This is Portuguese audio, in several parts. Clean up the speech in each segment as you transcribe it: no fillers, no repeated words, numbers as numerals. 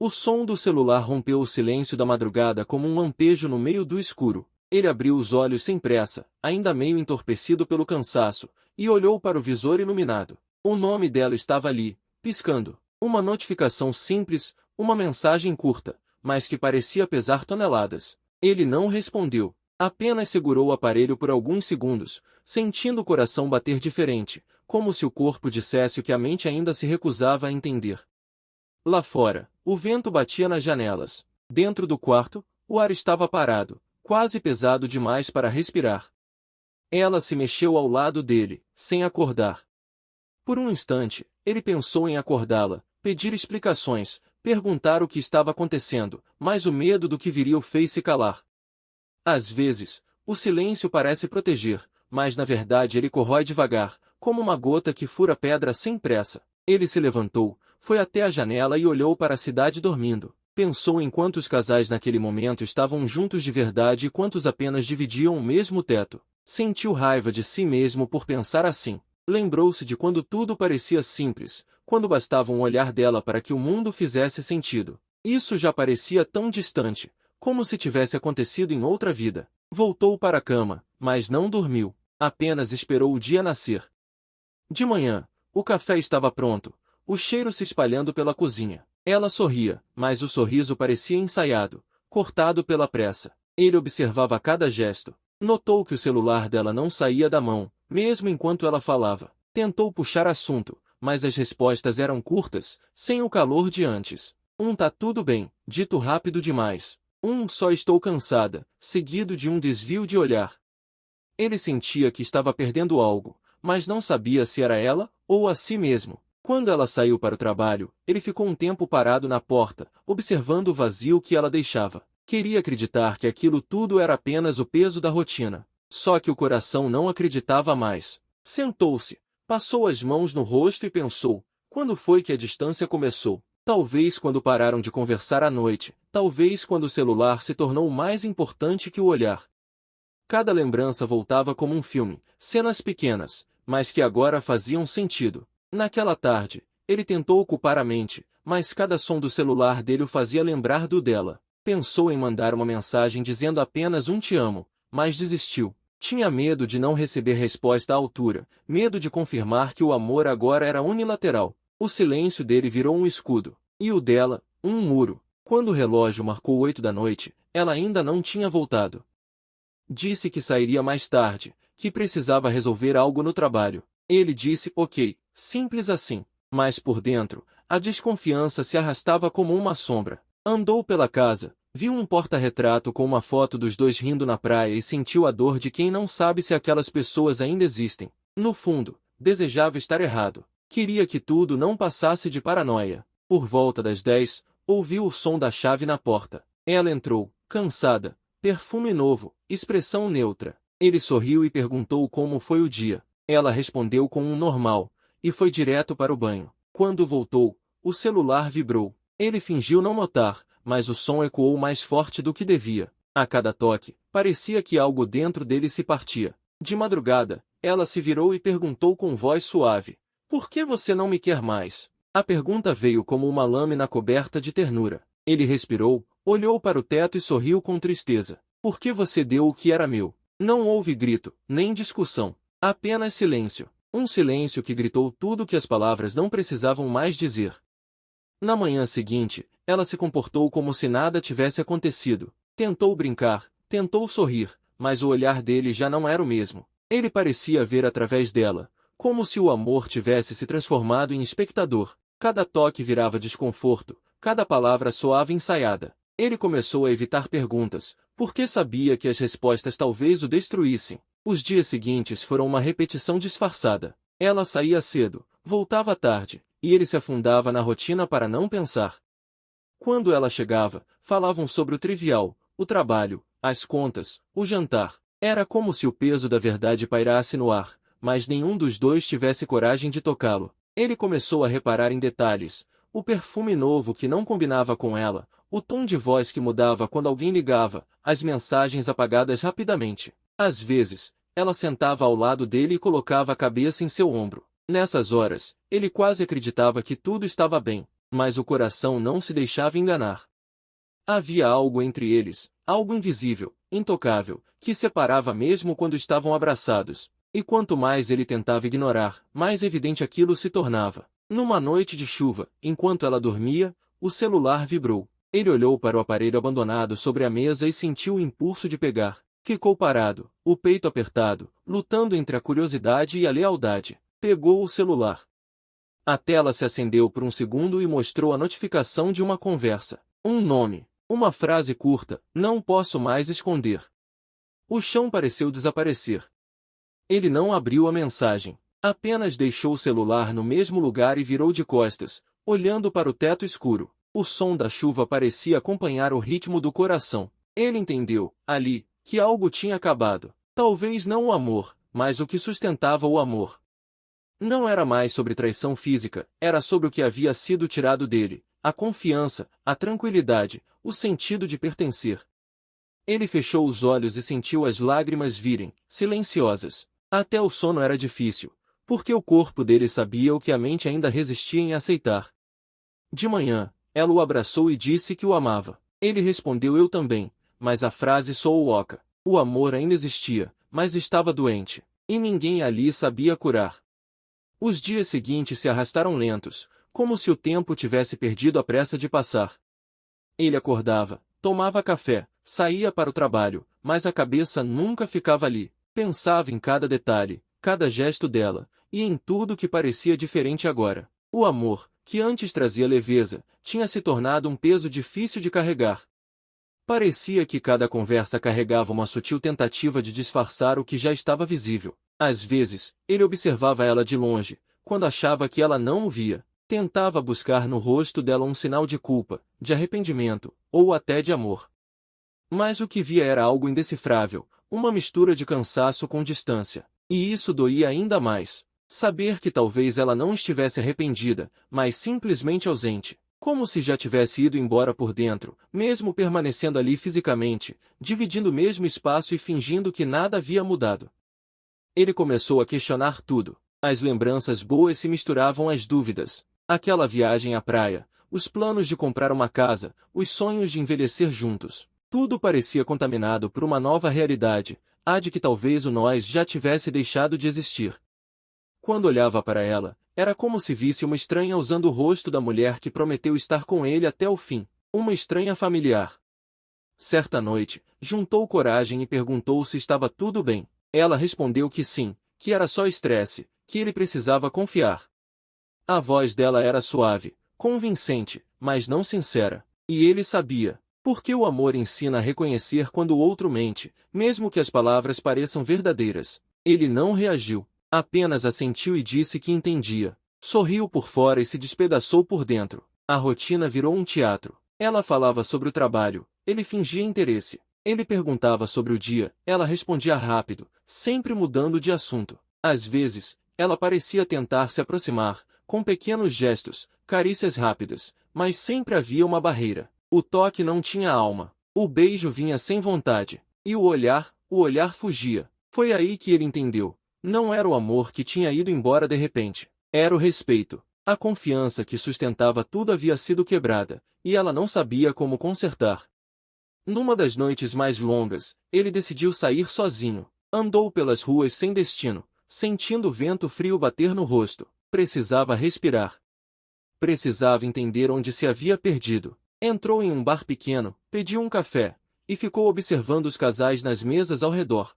O som do celular rompeu o silêncio da madrugada como um lampejo no meio do escuro. Ele abriu os olhos sem pressa, ainda meio entorpecido pelo cansaço, e olhou para o visor iluminado. O nome dela estava ali, piscando. Uma notificação simples, uma mensagem curta, mas que parecia pesar toneladas. Ele não respondeu. Apenas segurou o aparelho por alguns segundos, sentindo o coração bater diferente, como se o corpo dissesse o que a mente ainda se recusava a entender. Lá fora, o vento batia nas janelas. Dentro do quarto, o ar estava parado, quase pesado demais para respirar. Ela se mexeu ao lado dele, sem acordar. Por um instante, ele pensou em acordá-la, pedir explicações, perguntar o que estava acontecendo, mas o medo do que viria o fez-se calar. Às vezes, o silêncio parece proteger, mas na verdade ele corrói devagar, como uma gota que fura pedra sem pressa. Ele se levantou, foi até a janela e olhou para a cidade dormindo. Pensou em quantos casais naquele momento estavam juntos de verdade e quantos apenas dividiam o mesmo teto. Sentiu raiva de si mesmo por pensar assim. Lembrou-se de quando tudo parecia simples, quando bastava um olhar dela para que o mundo fizesse sentido. Isso já parecia tão distante, como se tivesse acontecido em outra vida. Voltou para a cama, mas não dormiu. Apenas esperou o dia nascer. De manhã, o café estava pronto, o cheiro se espalhando pela cozinha. Ela sorria, mas o sorriso parecia ensaiado, cortado pela pressa. Ele observava cada gesto. Notou que o celular dela não saía da mão, mesmo enquanto ela falava. Tentou puxar assunto, mas as respostas eram curtas, sem o calor de antes. Tá tudo bem, dito rápido demais. Só estou cansada, seguido de um desvio de olhar. Ele sentia que estava perdendo algo, mas não sabia se era ela ou a si mesmo. Quando ela saiu para o trabalho, ele ficou um tempo parado na porta, observando o vazio que ela deixava. Queria acreditar que aquilo tudo era apenas o peso da rotina. Só que o coração não acreditava mais. Sentou-se, passou as mãos no rosto e pensou, quando foi que a distância começou? Talvez quando pararam de conversar à noite, talvez quando o celular se tornou mais importante que o olhar. Cada lembrança voltava como um filme, cenas pequenas, mas que agora faziam sentido. Naquela tarde, ele tentou ocupar a mente, mas cada som do celular dele o fazia lembrar do dela. Pensou em mandar uma mensagem dizendo apenas te amo, mas desistiu. Tinha medo de não receber resposta à altura, medo de confirmar que o amor agora era unilateral. O silêncio dele virou um escudo, e o dela, um muro. Quando o relógio marcou 8 da noite, ela ainda não tinha voltado. Disse que sairia mais tarde, que precisava resolver algo no trabalho. Ele disse ok, simples assim. Mas por dentro, a desconfiança se arrastava como uma sombra. Andou pela casa, viu um porta-retrato com uma foto dos dois rindo na praia e sentiu a dor de quem não sabe se aquelas pessoas ainda existem. No fundo, desejava estar errado. Queria que tudo não passasse de paranoia. Por volta das 10, ouviu o som da chave na porta. Ela entrou, cansada, perfume novo, expressão neutra. Ele sorriu e perguntou como foi o dia. Ela respondeu com um normal, e foi direto para o banho. Quando voltou, o celular vibrou. Ele fingiu não notar, mas o som ecoou mais forte do que devia. A cada toque, parecia que algo dentro dele se partia. De madrugada, ela se virou e perguntou com voz suave: por que você não me quer mais? A pergunta veio como uma lâmina coberta de ternura. Ele respirou, olhou para o teto e sorriu com tristeza. Por que você deu o que era meu? Não houve grito, nem discussão. Apenas silêncio. Um silêncio que gritou tudo que as palavras não precisavam mais dizer. Na manhã seguinte, ela se comportou como se nada tivesse acontecido. Tentou brincar, tentou sorrir, mas o olhar dele já não era o mesmo. Ele parecia ver através dela, como se o amor tivesse se transformado em espectador. Cada toque virava desconforto, cada palavra soava ensaiada. Ele começou a evitar perguntas, porque sabia que as respostas talvez o destruíssem. Os dias seguintes foram uma repetição disfarçada. Ela saía cedo, voltava tarde, e ele se afundava na rotina para não pensar. Quando ela chegava, falavam sobre o trivial, o trabalho, as contas, o jantar. Era como se o peso da verdade pairasse no ar, mas nenhum dos dois tivesse coragem de tocá-lo. Ele começou a reparar em detalhes, o perfume novo que não combinava com ela, o tom de voz que mudava quando alguém ligava, as mensagens apagadas rapidamente. Às vezes, ela sentava ao lado dele e colocava a cabeça em seu ombro. Nessas horas, ele quase acreditava que tudo estava bem. Mas o coração não se deixava enganar. Havia algo entre eles, algo invisível, intocável, que separava mesmo quando estavam abraçados. E quanto mais ele tentava ignorar, mais evidente aquilo se tornava. Numa noite de chuva, enquanto ela dormia, o celular vibrou. Ele olhou para o aparelho abandonado sobre a mesa e sentiu o impulso de pegar. Ficou parado, o peito apertado, lutando entre a curiosidade e a lealdade. Pegou o celular. A tela se acendeu por um segundo e mostrou a notificação de uma conversa. Um nome. Uma frase curta, não posso mais esconder. O chão pareceu desaparecer. Ele não abriu a mensagem. Apenas deixou o celular no mesmo lugar e virou de costas, olhando para o teto escuro. O som da chuva parecia acompanhar o ritmo do coração. Ele entendeu, ali, que algo tinha acabado. Talvez não o amor, mas o que sustentava o amor. Não era mais sobre traição física, era sobre o que havia sido tirado dele. A confiança, a tranquilidade, o sentido de pertencer. Ele fechou os olhos e sentiu as lágrimas virem, silenciosas. Até o sono era difícil, porque o corpo dele sabia o que a mente ainda resistia em aceitar. De manhã, ela o abraçou e disse que o amava. Ele respondeu eu também, mas a frase soou oca. O amor ainda existia, mas estava doente, e ninguém ali sabia curar. Os dias seguintes se arrastaram lentos, como se o tempo tivesse perdido a pressa de passar. Ele acordava, tomava café, saía para o trabalho, mas a cabeça nunca ficava ali. Pensava em cada detalhe, cada gesto dela, e em tudo que parecia diferente agora. O amor, que antes trazia leveza, tinha se tornado um peso difícil de carregar. Parecia que cada conversa carregava uma sutil tentativa de disfarçar o que já estava visível. Às vezes, ele observava ela de longe, quando achava que ela não o via. Tentava buscar no rosto dela um sinal de culpa, de arrependimento, ou até de amor. Mas o que via era algo indecifrável, uma mistura de cansaço com distância. E isso doía ainda mais. Saber que talvez ela não estivesse arrependida, mas simplesmente ausente. Como se já tivesse ido embora por dentro, mesmo permanecendo ali fisicamente, dividindo o mesmo espaço e fingindo que nada havia mudado. Ele começou a questionar tudo. As lembranças boas se misturavam às dúvidas. Aquela viagem à praia, os planos de comprar uma casa, os sonhos de envelhecer juntos. Tudo parecia contaminado por uma nova realidade, a de que talvez o nós já tivesse deixado de existir. Quando olhava para ela, era como se visse uma estranha usando o rosto da mulher que prometeu estar com ele até o fim, uma estranha familiar. Certa noite, juntou coragem e perguntou se estava tudo bem. Ela respondeu que sim, que era só estresse, que ele precisava confiar. A voz dela era suave, convincente, mas não sincera. E ele sabia, porque o amor ensina a reconhecer quando o outro mente, mesmo que as palavras pareçam verdadeiras. Ele não reagiu, apenas assentiu e disse que entendia. Sorriu por fora e se despedaçou por dentro. A rotina virou um teatro. Ela falava sobre o trabalho, ele fingia interesse. Ele perguntava sobre o dia, ela respondia rápido, sempre mudando de assunto. Às vezes, ela parecia tentar se aproximar, com pequenos gestos, carícias rápidas, mas sempre havia uma barreira. O toque não tinha alma. O beijo vinha sem vontade. E o olhar fugia. Foi aí que ele entendeu. Não era o amor que tinha ido embora de repente. Era o respeito. A confiança que sustentava tudo havia sido quebrada, e ela não sabia como consertar. Numa das noites mais longas, ele decidiu sair sozinho. Andou pelas ruas sem destino, sentindo o vento frio bater no rosto. Precisava respirar. Precisava entender onde se havia perdido. Entrou em um bar pequeno, pediu um café, e ficou observando os casais nas mesas ao redor.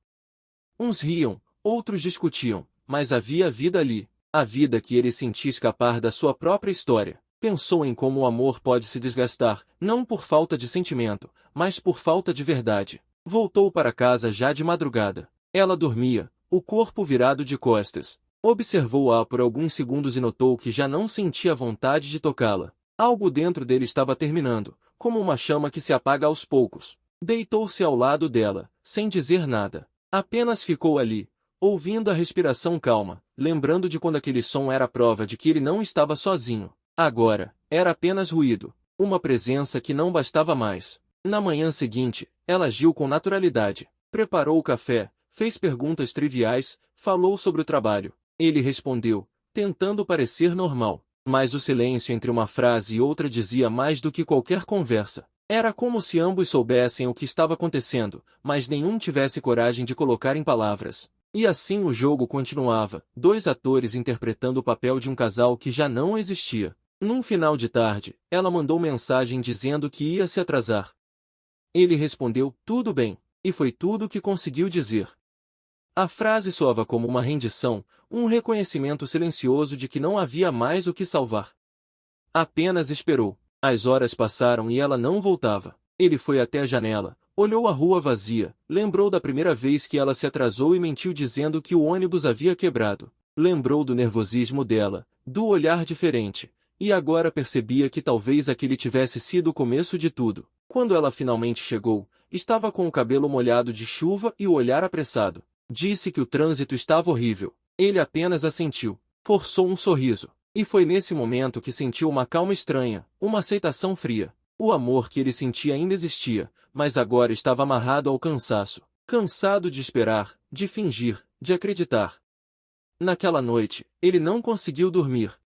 Uns riam, outros discutiam, mas havia vida ali, a vida que ele sentia escapar da sua própria história. Pensou em como o amor pode se desgastar, não por falta de sentimento, mas por falta de verdade. Voltou para casa já de madrugada. Ela dormia, o corpo virado de costas. Observou-a por alguns segundos e notou que já não sentia vontade de tocá-la. Algo dentro dele estava terminando, como uma chama que se apaga aos poucos. Deitou-se ao lado dela, sem dizer nada. Apenas ficou ali, ouvindo a respiração calma, lembrando de quando aquele som era a prova de que ele não estava sozinho. Agora, era apenas ruído, uma presença que não bastava mais. Na manhã seguinte, ela agiu com naturalidade. Preparou o café, fez perguntas triviais, falou sobre o trabalho. Ele respondeu, tentando parecer normal. Mas o silêncio entre uma frase e outra dizia mais do que qualquer conversa. Era como se ambos soubessem o que estava acontecendo, mas nenhum tivesse coragem de colocar em palavras. E assim o jogo continuava, dois atores interpretando o papel de um casal que já não existia. Num final de tarde, ela mandou mensagem dizendo que ia se atrasar. Ele respondeu, tudo bem, e foi tudo o que conseguiu dizer. A frase soava como uma rendição, um reconhecimento silencioso de que não havia mais o que salvar. Apenas esperou. As horas passaram e ela não voltava. Ele foi até a janela, olhou a rua vazia, lembrou da primeira vez que ela se atrasou e mentiu dizendo que o ônibus havia quebrado. Lembrou do nervosismo dela, do olhar diferente, e agora percebia que talvez aquele tivesse sido o começo de tudo. Quando ela finalmente chegou, estava com o cabelo molhado de chuva e o olhar apressado. Disse que o trânsito estava horrível. Ele apenas assentiu, forçou um sorriso. E foi nesse momento que sentiu uma calma estranha, uma aceitação fria. O amor que ele sentia ainda existia, mas agora estava amarrado ao cansaço. Cansado de esperar, de fingir, de acreditar. Naquela noite, ele não conseguiu dormir.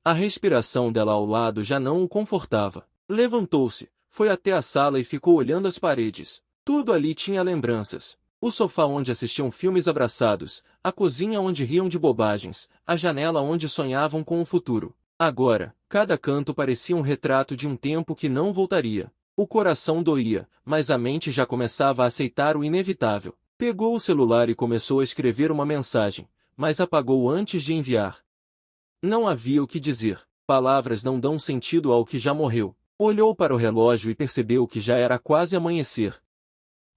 A respiração dela ao lado já não o confortava. Levantou-se, foi até a sala e ficou olhando as paredes. Tudo ali tinha lembranças. O sofá onde assistiam filmes abraçados, a cozinha onde riam de bobagens, a janela onde sonhavam com o futuro. Agora, cada canto parecia um retrato de um tempo que não voltaria. O coração doía, mas a mente já começava a aceitar o inevitável. Pegou o celular e começou a escrever uma mensagem, mas apagou antes de enviar. Não havia o que dizer. Palavras não dão sentido ao que já morreu. Olhou para o relógio e percebeu que já era quase amanhecer.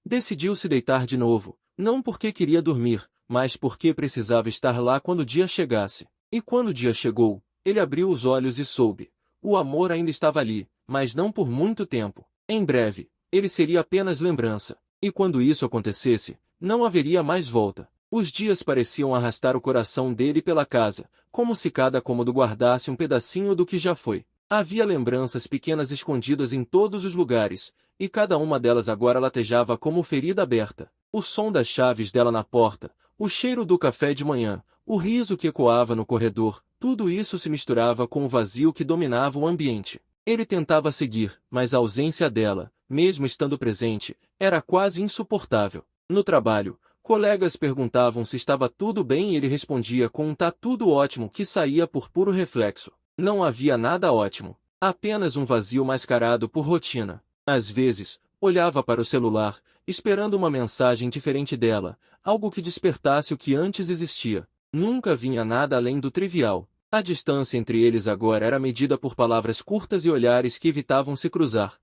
Decidiu se deitar de novo, não porque queria dormir, mas porque precisava estar lá quando o dia chegasse. E quando o dia chegou, ele abriu os olhos e soube. O amor ainda estava ali, mas não por muito tempo. Em breve, ele seria apenas lembrança. E quando isso acontecesse, não haveria mais volta. Os dias pareciam arrastar o coração dele pela casa, como se cada cômodo guardasse um pedacinho do que já foi. Havia lembranças pequenas escondidas em todos os lugares, e cada uma delas agora latejava como ferida aberta. O som das chaves dela na porta, o cheiro do café de manhã, o riso que ecoava no corredor, tudo isso se misturava com o vazio que dominava o ambiente. Ele tentava seguir, mas a ausência dela, mesmo estando presente, era quase insuportável. No trabalho, colegas perguntavam se estava tudo bem e ele respondia com um tá tudo ótimo que saía por puro reflexo. Não havia nada ótimo, apenas um vazio mascarado por rotina. Às vezes, olhava para o celular, esperando uma mensagem diferente dela, algo que despertasse o que antes existia. Nunca vinha nada além do trivial. A distância entre eles agora era medida por palavras curtas e olhares que evitavam se cruzar.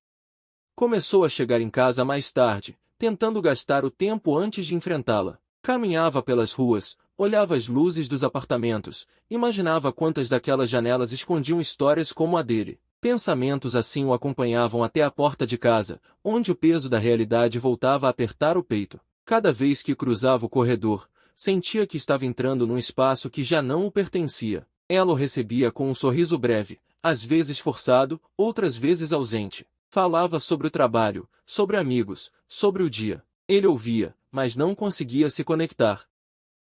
Começou a chegar em casa mais tarde, tentando gastar o tempo antes de enfrentá-la. Caminhava pelas ruas, olhava as luzes dos apartamentos, imaginava quantas daquelas janelas escondiam histórias como a dele. Pensamentos assim o acompanhavam até a porta de casa, onde o peso da realidade voltava a apertar o peito. Cada vez que cruzava o corredor, sentia que estava entrando num espaço que já não o pertencia. Ela o recebia com um sorriso breve, às vezes forçado, outras vezes ausente. Falava sobre o trabalho, sobre amigos, sobre o dia. Ele ouvia, mas não conseguia se conectar.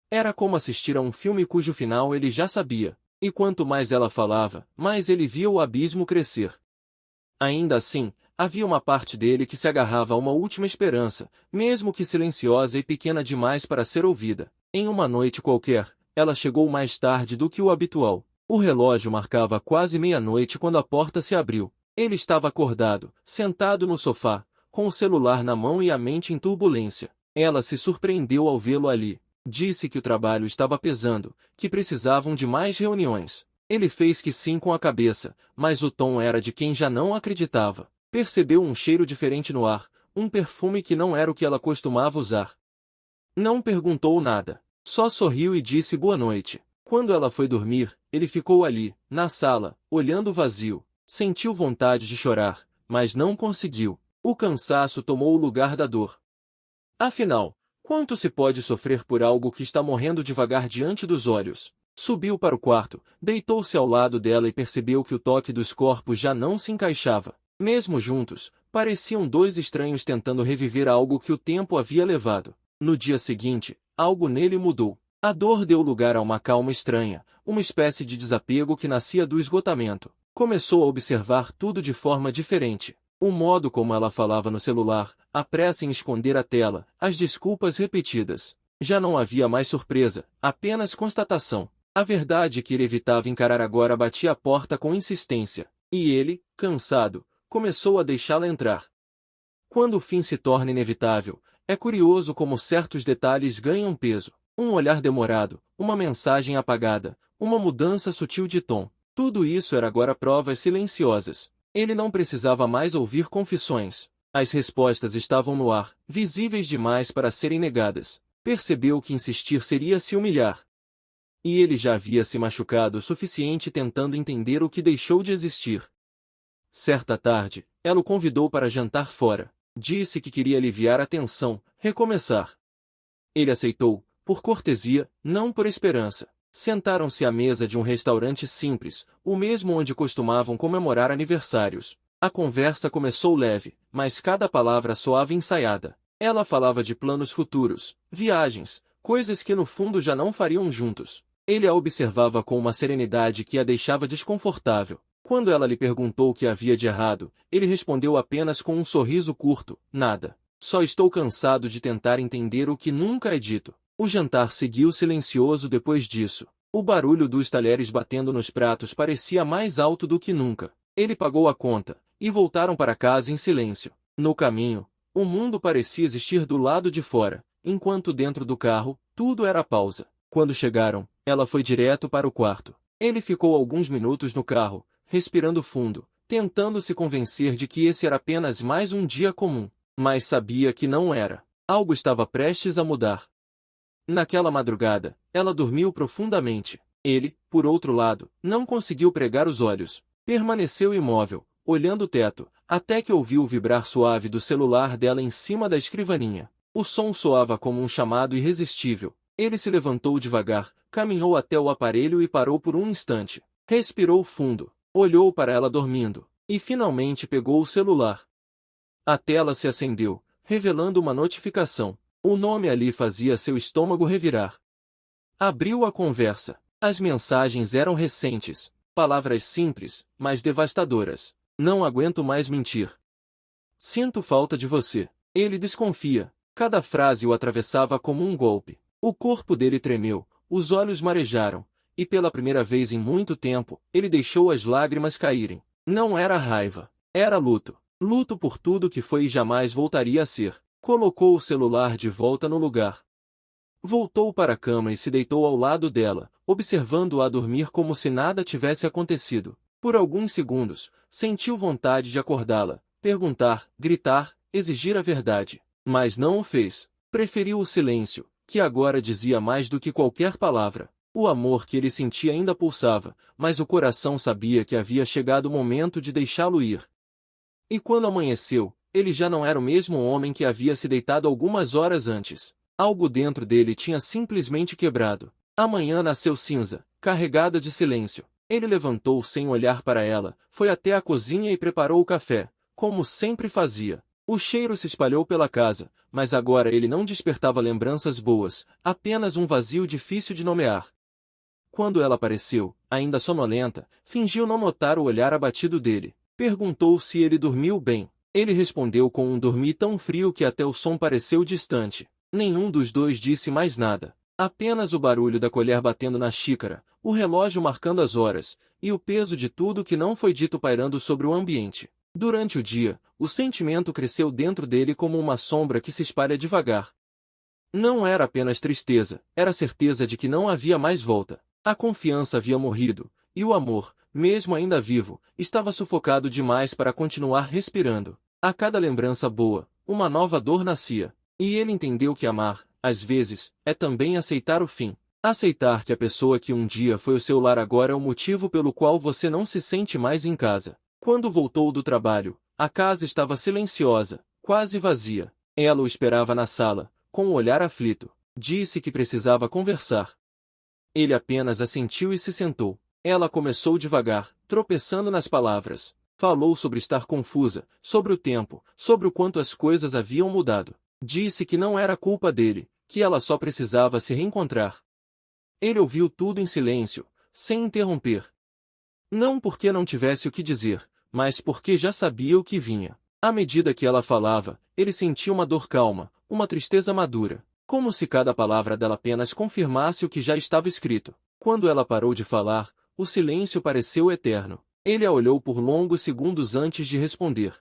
Era como assistir a um filme cujo final ele já sabia, e quanto mais ela falava, mais ele via o abismo crescer. Ainda assim, havia uma parte dele que se agarrava a uma última esperança, mesmo que silenciosa e pequena demais para ser ouvida. Em uma noite qualquer, ela chegou mais tarde do que o habitual. O relógio marcava quase meia-noite quando a porta se abriu. Ele estava acordado, sentado no sofá, com o celular na mão e a mente em turbulência. Ela se surpreendeu ao vê-lo ali. Disse que o trabalho estava pesando, que precisavam de mais reuniões. Ele fez que sim com a cabeça, mas o tom era de quem já não acreditava. Percebeu um cheiro diferente no ar, um perfume que não era o que ela costumava usar. Não perguntou nada, só sorriu e disse boa noite. Quando ela foi dormir, ele ficou ali, na sala, olhando o vazio. Sentiu vontade de chorar, mas não conseguiu. O cansaço tomou o lugar da dor. Afinal, quanto se pode sofrer por algo que está morrendo devagar diante dos olhos? Subiu para o quarto, deitou-se ao lado dela e percebeu que o toque dos corpos já não se encaixava. Mesmo juntos, pareciam dois estranhos tentando reviver algo que o tempo havia levado. No dia seguinte, algo nele mudou. A dor deu lugar a uma calma estranha, uma espécie de desapego que nascia do esgotamento. Começou a observar tudo de forma diferente. O modo como ela falava no celular, a pressa em esconder a tela, as desculpas repetidas. Já não havia mais surpresa, apenas constatação. A verdade que ele evitava encarar agora batia a porta com insistência. E ele, cansado, começou a deixá-la entrar. Quando o fim se torna inevitável, é curioso como certos detalhes ganham peso. Um olhar demorado, uma mensagem apagada, uma mudança sutil de tom. Tudo isso era agora provas silenciosas. Ele não precisava mais ouvir confissões. As respostas estavam no ar, visíveis demais para serem negadas. Percebeu que insistir seria se humilhar. E ele já havia se machucado o suficiente tentando entender o que deixou de existir. Certa tarde, ela o convidou para jantar fora. Disse que queria aliviar a tensão, recomeçar. Ele aceitou, por cortesia, não por esperança. Sentaram-se à mesa de um restaurante simples, o mesmo onde costumavam comemorar aniversários. A conversa começou leve, mas cada palavra soava ensaiada. Ela falava de planos futuros, viagens, coisas que no fundo já não fariam juntos. Ele a observava com uma serenidade que a deixava desconfortável. Quando ela lhe perguntou o que havia de errado, ele respondeu apenas com um sorriso curto: nada. Só estou cansado de tentar entender o que nunca é dito. O jantar seguiu silencioso depois disso. O barulho dos talheres batendo nos pratos parecia mais alto do que nunca. Ele pagou a conta, e voltaram para casa em silêncio. No caminho, o mundo parecia existir do lado de fora, enquanto dentro do carro, tudo era pausa. Quando chegaram, ela foi direto para o quarto. Ele ficou alguns minutos no carro, respirando fundo, tentando se convencer de que esse era apenas mais um dia comum. Mas sabia que não era. Algo estava prestes a mudar. Naquela madrugada, ela dormiu profundamente. Ele, por outro lado, não conseguiu pregar os olhos. Permaneceu imóvel, olhando o teto, até que ouviu o vibrar suave do celular dela em cima da escrivaninha. O som soava como um chamado irresistível. Ele se levantou devagar, caminhou até o aparelho e parou por um instante. Respirou fundo, olhou para ela dormindo, e finalmente pegou o celular. A tela se acendeu, revelando uma notificação. O nome ali fazia seu estômago revirar. Abriu a conversa. As mensagens eram recentes, palavras simples, mas devastadoras. Não aguento mais mentir. Sinto falta de você. Ele desconfia. Cada frase o atravessava como um golpe. O corpo dele tremeu, os olhos marejaram, e pela primeira vez em muito tempo, ele deixou as lágrimas caírem. Não era raiva, era luto. Luto por tudo que foi e jamais voltaria a ser. Colocou o celular de volta no lugar. Voltou para a cama e se deitou ao lado dela, observando-a dormir como se nada tivesse acontecido. Por alguns segundos, sentiu vontade de acordá-la, perguntar, gritar, exigir a verdade. Mas não o fez. Preferiu o silêncio, que agora dizia mais do que qualquer palavra. O amor que ele sentia ainda pulsava, mas o coração sabia que havia chegado o momento de deixá-lo ir. E quando amanheceu, ele já não era o mesmo homem que havia se deitado algumas horas antes. Algo dentro dele tinha simplesmente quebrado. A manhã nasceu cinza, carregada de silêncio. Ele levantou sem olhar para ela, foi até a cozinha e preparou o café, como sempre fazia. O cheiro se espalhou pela casa, mas agora ele não despertava lembranças boas, apenas um vazio difícil de nomear. Quando ela apareceu, ainda sonolenta, fingiu não notar o olhar abatido dele. Perguntou se ele dormiu bem. Ele respondeu com um dormir tão frio que até o som pareceu distante. Nenhum dos dois disse mais nada. Apenas o barulho da colher batendo na xícara, o relógio marcando as horas, e o peso de tudo que não foi dito pairando sobre o ambiente. Durante o dia, o sentimento cresceu dentro dele como uma sombra que se espalha devagar. Não era apenas tristeza, era certeza de que não havia mais volta. A confiança havia morrido, e o amor, mesmo ainda vivo, estava sufocado demais para continuar respirando. A cada lembrança boa, uma nova dor nascia. E ele entendeu que amar, às vezes, é também aceitar o fim. Aceitar que a pessoa que um dia foi o seu lar agora é o motivo pelo qual você não se sente mais em casa. Quando voltou do trabalho, a casa estava silenciosa, quase vazia. Ela o esperava na sala, com o olhar aflito. Disse que precisava conversar. Ele apenas assentiu e se sentou. Ela começou devagar, tropeçando nas palavras. Falou sobre estar confusa, sobre o tempo, sobre o quanto as coisas haviam mudado. Disse que não era culpa dele, que ela só precisava se reencontrar. Ele ouviu tudo em silêncio, sem interromper. Não porque não tivesse o que dizer, mas porque já sabia o que vinha. À medida que ela falava, ele sentia uma dor calma, uma tristeza madura, como se cada palavra dela apenas confirmasse o que já estava escrito. Quando ela parou de falar, o silêncio pareceu eterno. Ele a olhou por longos segundos antes de responder.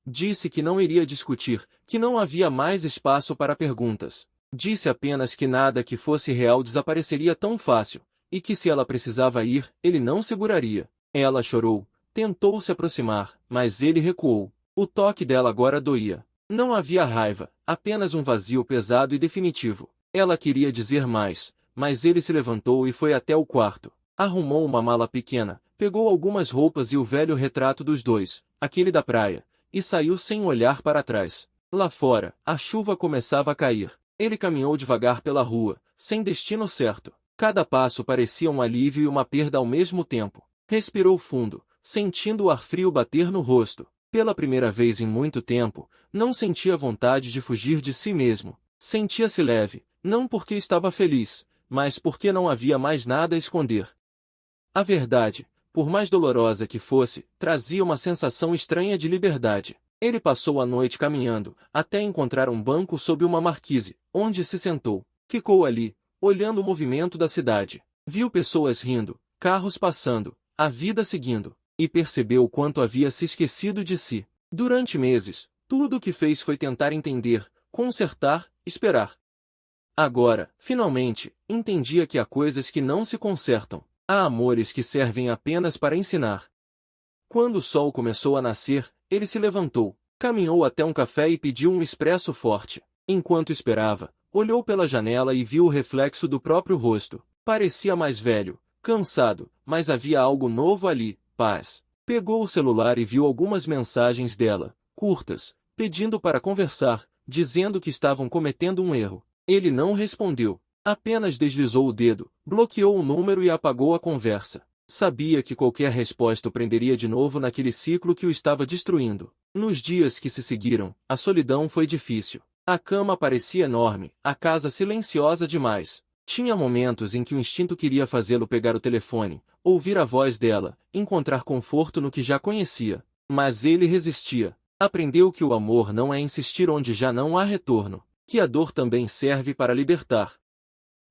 Disse que não iria discutir, que não havia mais espaço para perguntas. Disse apenas que nada que fosse real desapareceria tão fácil, e que se ela precisava ir, ele não seguraria. Ela chorou, tentou se aproximar, mas ele recuou. O toque dela agora doía. Não havia raiva, apenas um vazio pesado e definitivo. Ela queria dizer mais, mas ele se levantou e foi até o quarto. Arrumou uma mala pequena, pegou algumas roupas e o velho retrato dos dois, aquele da praia, e saiu sem olhar para trás. Lá fora, a chuva começava a cair. Ele caminhou devagar pela rua, sem destino certo. Cada passo parecia um alívio e uma perda ao mesmo tempo. Respirou fundo, sentindo o ar frio bater no rosto. Pela primeira vez em muito tempo, não sentia vontade de fugir de si mesmo. Sentia-se leve, não porque estava feliz, mas porque não havia mais nada a esconder. A verdade, por mais dolorosa que fosse, trazia uma sensação estranha de liberdade. Ele passou a noite caminhando, até encontrar um banco sob uma marquise, onde se sentou. Ficou ali, olhando o movimento da cidade. Viu pessoas rindo, carros passando, a vida seguindo, e percebeu o quanto havia se esquecido de si. Durante meses, tudo o que fez foi tentar entender, consertar, esperar. Agora, finalmente, entendia que há coisas que não se consertam. Há amores que servem apenas para ensinar. Quando o sol começou a nascer, ele se levantou, caminhou até um café e pediu um expresso forte. Enquanto esperava, olhou pela janela e viu o reflexo do próprio rosto. Parecia mais velho, cansado, mas havia algo novo ali, paz. Pegou o celular e viu algumas mensagens dela, curtas, pedindo para conversar, dizendo que estavam cometendo um erro. Ele não respondeu. Apenas deslizou o dedo, bloqueou o número e apagou a conversa. Sabia que qualquer resposta o prenderia de novo naquele ciclo que o estava destruindo. Nos dias que se seguiram, a solidão foi difícil. A cama parecia enorme, a casa silenciosa demais. Tinha momentos em que o instinto queria fazê-lo pegar o telefone, ouvir a voz dela, encontrar conforto no que já conhecia. Mas ele resistia. Aprendeu que o amor não é insistir onde já não há retorno, que a dor também serve para libertar.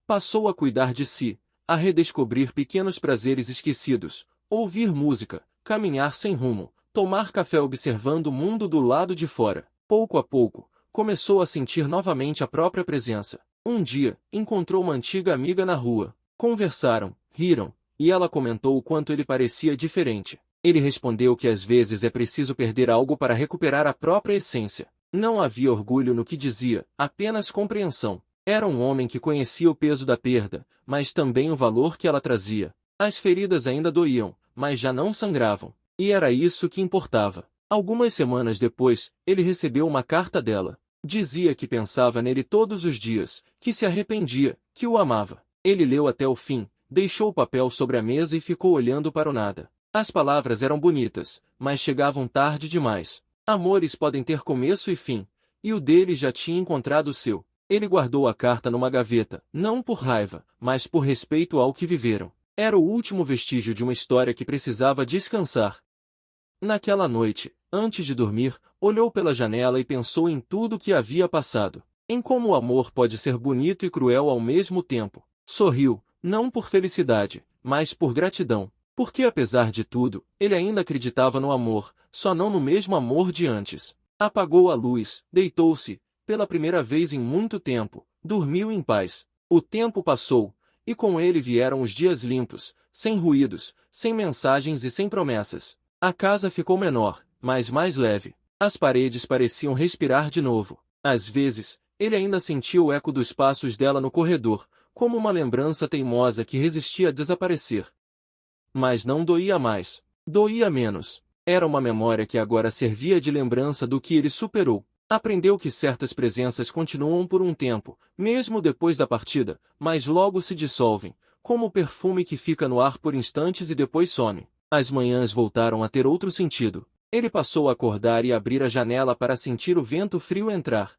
Passou a cuidar de si, a redescobrir pequenos prazeres esquecidos, ouvir música, caminhar sem rumo, tomar café observando o mundo do lado de fora. Pouco a pouco, começou a sentir novamente a própria presença. Um dia, encontrou uma antiga amiga na rua. Conversaram, riram, e ela comentou o quanto ele parecia diferente. Ele respondeu que às vezes é preciso perder algo para recuperar a própria essência. Não havia orgulho no que dizia, apenas compreensão. Era um homem que conhecia o peso da perda, mas também o valor que ela trazia. As feridas ainda doíam, mas já não sangravam. E era isso que importava. Algumas semanas depois, ele recebeu uma carta dela. Dizia que pensava nele todos os dias, que se arrependia, que o amava. Ele leu até o fim, deixou o papel sobre a mesa e ficou olhando para o nada. As palavras eram bonitas, mas chegavam tarde demais. Amores podem ter começo e fim, e o dele já tinha encontrado o seu. Ele guardou a carta numa gaveta, não por raiva, mas por respeito ao que viveram. Era o último vestígio de uma história que precisava descansar. Naquela noite, antes de dormir, olhou pela janela e pensou em tudo o que havia passado. Em como o amor pode ser bonito e cruel ao mesmo tempo. Sorriu, não por felicidade, mas por gratidão. Porque apesar de tudo, ele ainda acreditava no amor, só não no mesmo amor de antes. Apagou a luz, deitou-se. Pela primeira vez em muito tempo, dormiu em paz. O tempo passou, e com ele vieram os dias limpos, sem ruídos, sem mensagens e sem promessas. A casa ficou menor, mas mais leve. As paredes pareciam respirar de novo. Às vezes, ele ainda sentia o eco dos passos dela no corredor, como uma lembrança teimosa que resistia a desaparecer. Mas não doía mais. Doía menos. Era uma memória que agora servia de lembrança do que ele superou. Aprendeu que certas presenças continuam por um tempo, mesmo depois da partida, mas logo se dissolvem, como o perfume que fica no ar por instantes e depois some. As manhãs voltaram a ter outro sentido. Ele passou a acordar e abrir a janela para sentir o vento frio entrar.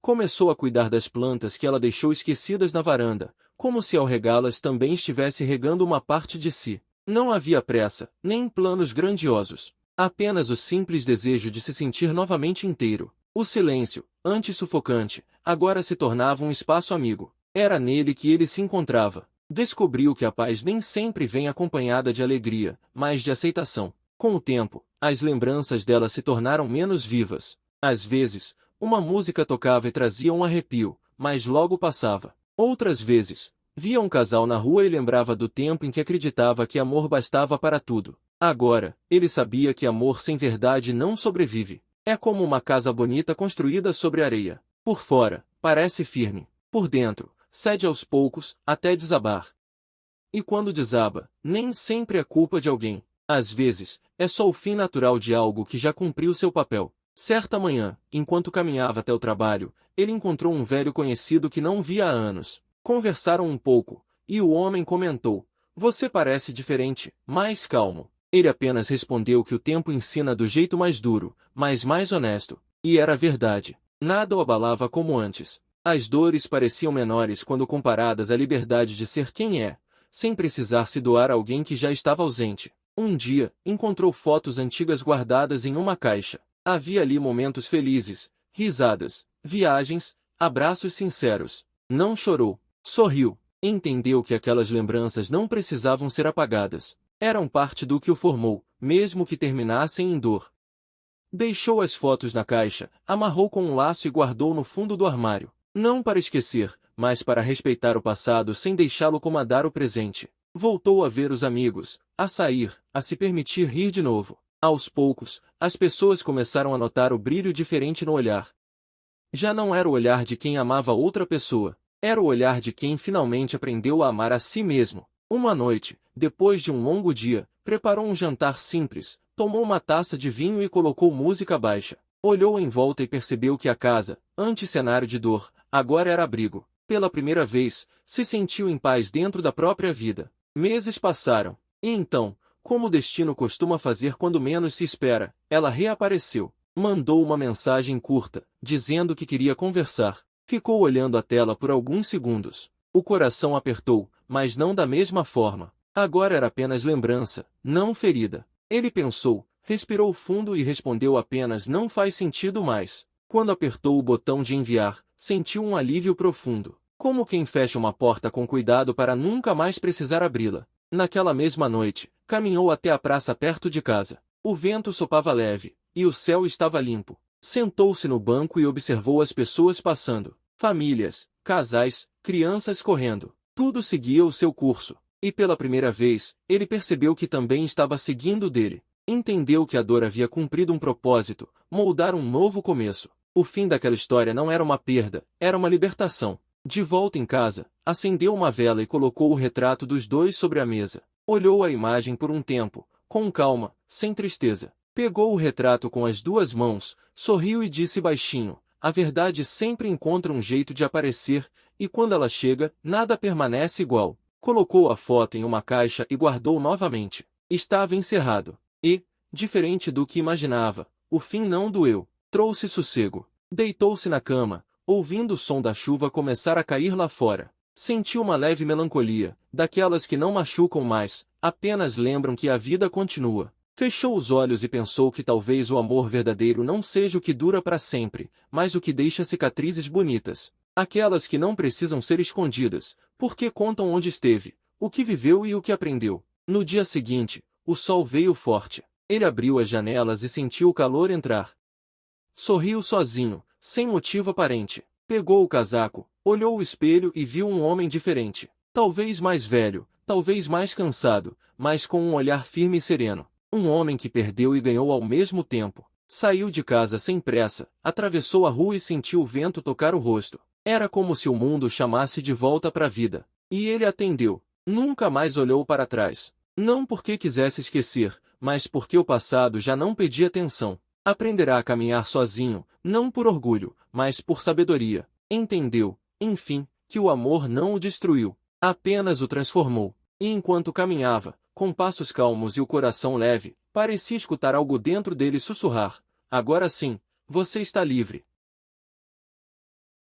Começou a cuidar das plantas que ela deixou esquecidas na varanda, como se ao regá-las também estivesse regando uma parte de si. Não havia pressa, nem planos grandiosos. Apenas o simples desejo de se sentir novamente inteiro. O silêncio, antes sufocante, agora se tornava um espaço amigo. Era nele que ele se encontrava. Descobriu que a paz nem sempre vem acompanhada de alegria, mas de aceitação. Com o tempo, as lembranças dela se tornaram menos vivas. Às vezes, uma música tocava e trazia um arrepio, mas logo passava. Outras vezes, via um casal na rua e lembrava do tempo em que acreditava que amor bastava para tudo. Agora, ele sabia que amor sem verdade não sobrevive. É como uma casa bonita construída sobre areia. Por fora, parece firme. Por dentro, cede aos poucos, até desabar. E quando desaba, nem sempre é culpa de alguém. Às vezes, é só o fim natural de algo que já cumpriu seu papel. Certa manhã, enquanto caminhava até o trabalho, ele encontrou um velho conhecido que não via há anos. Conversaram um pouco, e o homem comentou: "Você parece diferente, mais calmo." Ele apenas respondeu que o tempo ensina do jeito mais duro, mas mais honesto. E era verdade. Nada o abalava como antes. As dores pareciam menores quando comparadas à liberdade de ser quem é, sem precisar se doar a alguém que já estava ausente. Um dia, encontrou fotos antigas guardadas em uma caixa. Havia ali momentos felizes, risadas, viagens, abraços sinceros. Não chorou. Sorriu. Entendeu que aquelas lembranças não precisavam ser apagadas. Eram parte do que o formou, mesmo que terminassem em dor. Deixou as fotos na caixa, amarrou com um laço e guardou no fundo do armário. Não para esquecer, mas para respeitar o passado sem deixá-lo comandar o presente. Voltou a ver os amigos, a sair, a se permitir rir de novo. Aos poucos, as pessoas começaram a notar o brilho diferente no olhar. Já não era o olhar de quem amava outra pessoa. Era o olhar de quem finalmente aprendeu a amar a si mesmo. Uma noite, depois de um longo dia, preparou um jantar simples, tomou uma taça de vinho e colocou música baixa. Olhou em volta e percebeu que a casa, antes cenário de dor, agora era abrigo. Pela primeira vez, se sentiu em paz dentro da própria vida. Meses passaram, e então, como o destino costuma fazer quando menos se espera, ela reapareceu. Mandou uma mensagem curta, dizendo que queria conversar. Ficou olhando a tela por alguns segundos. O coração apertou, mas não da mesma forma. Agora era apenas lembrança, não ferida. Ele pensou, respirou fundo e respondeu apenas: "Não faz sentido mais." Quando apertou o botão de enviar, sentiu um alívio profundo. Como quem fecha uma porta com cuidado para nunca mais precisar abri-la. Naquela mesma noite, caminhou até a praça perto de casa. O vento sopava leve, e o céu estava limpo. Sentou-se no banco e observou as pessoas passando. Famílias, casais, crianças correndo. Tudo seguia o seu curso. E pela primeira vez, ele percebeu que também estava seguindo o dele. Entendeu que a dor havia cumprido um propósito, moldar um novo começo. O fim daquela história não era uma perda, era uma libertação. De volta em casa, acendeu uma vela e colocou o retrato dos dois sobre a mesa. Olhou a imagem por um tempo, com calma, sem tristeza. Pegou o retrato com as duas mãos, sorriu e disse baixinho: "A verdade sempre encontra um jeito de aparecer, e quando ela chega, nada permanece igual." Colocou a foto em uma caixa e guardou novamente. Estava encerrado. E, diferente do que imaginava, o fim não doeu. Trouxe sossego. Deitou-se na cama, ouvindo o som da chuva começar a cair lá fora. Sentiu uma leve melancolia, daquelas que não machucam mais, apenas lembram que a vida continua. Fechou os olhos e pensou que talvez o amor verdadeiro não seja o que dura para sempre, mas o que deixa cicatrizes bonitas. Aquelas que não precisam ser escondidas, porque contam onde esteve, o que viveu e o que aprendeu. No dia seguinte, o sol veio forte. Ele abriu as janelas e sentiu o calor entrar. Sorriu sozinho, sem motivo aparente. Pegou o casaco, olhou o espelho e viu um homem diferente. Talvez mais velho, talvez mais cansado, mas com um olhar firme e sereno. Um homem que perdeu e ganhou ao mesmo tempo. Saiu de casa sem pressa, atravessou a rua e sentiu o vento tocar o rosto. Era como se o mundo chamasse de volta para a vida. E ele atendeu. Nunca mais olhou para trás. Não porque quisesse esquecer, mas porque o passado já não pedia atenção. Aprenderá a caminhar sozinho, não por orgulho, mas por sabedoria. Entendeu, enfim, que o amor não o destruiu, apenas o transformou. E enquanto caminhava, com passos calmos e o coração leve, parecia escutar algo dentro dele sussurrar: "Agora sim, você está livre."